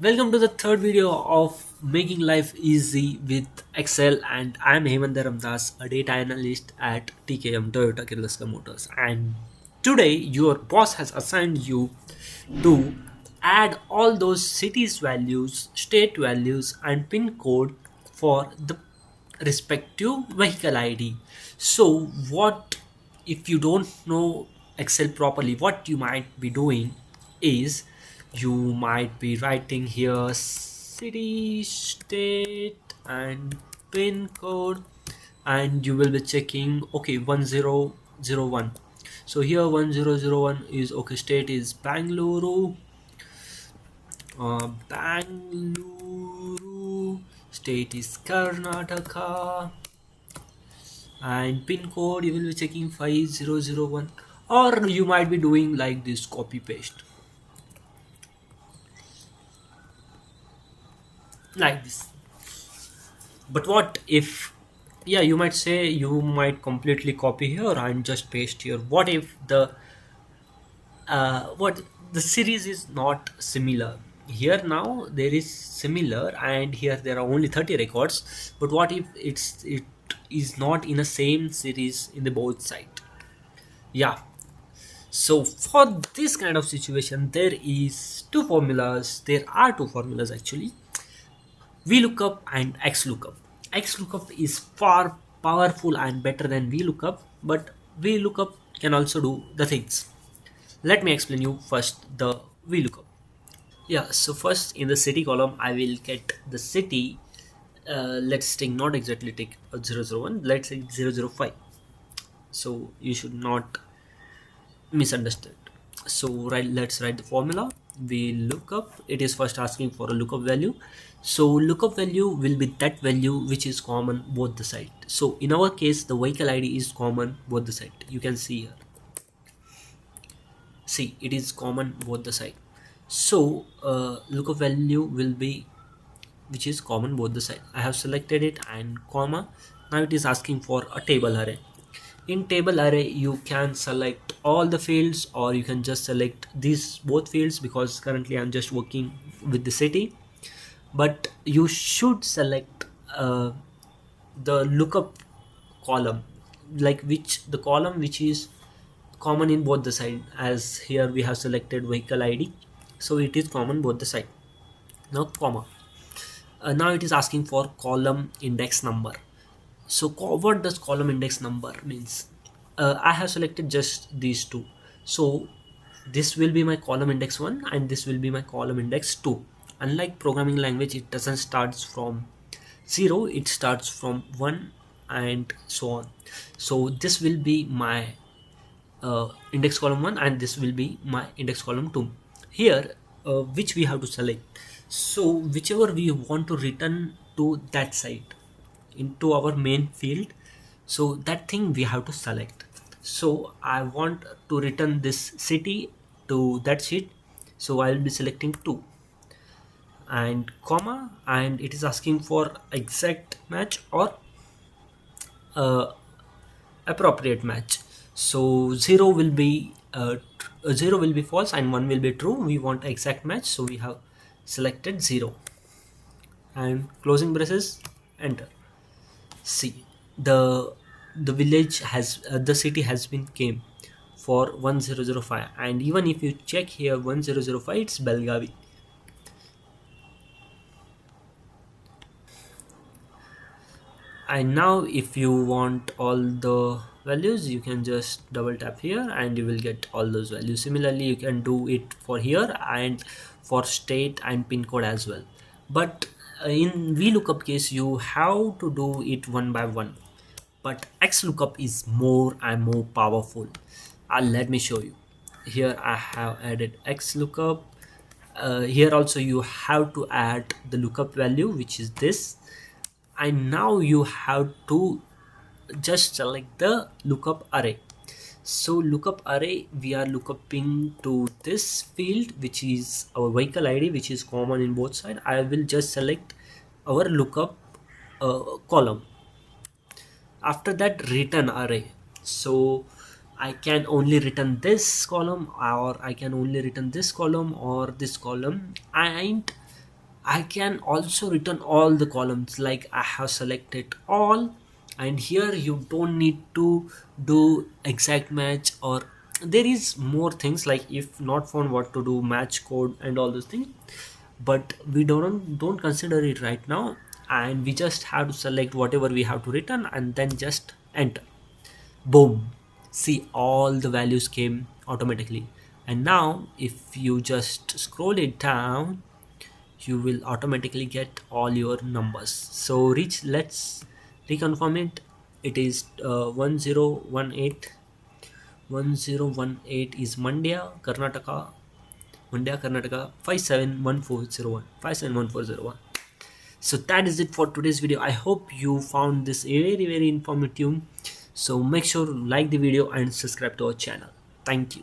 Welcome to the third video of Making Life Easy with Excel, and I'm Hemant Ramdas, a data analyst at TKM Toyota Kirloskar Motors. And today, your boss has assigned you to add all those cities values, state values, and pin code for the respective vehicle ID. So, what if you don't know Excel properly? What you might be doing is you might be writing here city, state, and pin code, and you will be checking okay 1001. So here 1001 is okay, state is Bangalore, Bangalore, state is Karnataka, and pin code you will be checking 5001, or you might be doing like this copy paste like this. But what if, yeah, you might say you might completely copy here and just paste here. What if what the series is not similar? Here now there is similar, and here there are only 30 records. But what if it is not in the same series in the both side? Yeah. So for this kind of situation, there is two formulas. There are two formulas actually: Vlookup and Xlookup. Xlookup is far powerful and better than Vlookup, but Vlookup can also do the things. Let me explain you first the Vlookup. Yeah, so first in the city column, I will get the city. Let's take not exactly take 001, let's say 005. So you should not misunderstood. So let's write the formula. We look up, it is first asking for a lookup value. So lookup value will be that value which is common both the side. So in our case the vehicle ID is common both the side. You can see here, see it is common both the side. So lookup value will be which is common both the side. I have selected it and comma. Now it is asking for a table array. In table array you can select all the fields, or you can just select these both fields, because currently I'm just working with the city. But you should select the lookup column, like which the column which is common in both the side, as here we have selected vehicle ID, so it is common both the side. Now comma. Now it is asking for column index number. So what does column index number means? I have selected just these two. So this will be my column index 1 and this will be my column index 2. Unlike programming language, it doesn't start from 0, it starts from 1 and so on. So this will be my index column 1 and this will be my index column 2. Here which we have to select. So whichever we want to return to that site into our main field, so that thing we have to select. So I want to return this city to that sheet, so I will be selecting 2 and comma, and it is asking for exact match or uh, appropriate match. So 0 will be 0 will be false and 1 will be true. We want exact match, so we have selected 0 and closing braces, enter. See, the village has the city has been came for 1005, and even if you check here 1005, it's Belgavi. And now if you want all the values, you can just double tap here and you will get all those values. Similarly, you can do it for here and for state and pin code as well. But in VLOOKUP case, you have to do it one by one. But Xlookup is more and more powerful. Let me show you. Here I have added Xlookup. Here also you have to add the lookup value, which is this, and now you have to just select the lookup array. So lookup array, we are lookuping to this field which is our vehicle ID, which is common in both sides. I will just select our lookup column. After that, return array. So I can only return this column, or I can only return this column or this column, and I can also return all the columns like I have selected all, and here you don't need to do exact match, or there is more things like if not found what to do, match code and all those things, but we don't consider it right now, and we just have to select whatever we have to return and then just enter. Boom, see, all the values came automatically. And now if you just scroll it down, you will automatically get all your numbers. So reach, let's reconfirm it. It is 1018 is Karnataka 571401. So that is it for today's video. I hope you found this very informative. So make sure to like the video and subscribe to our channel. Thank you.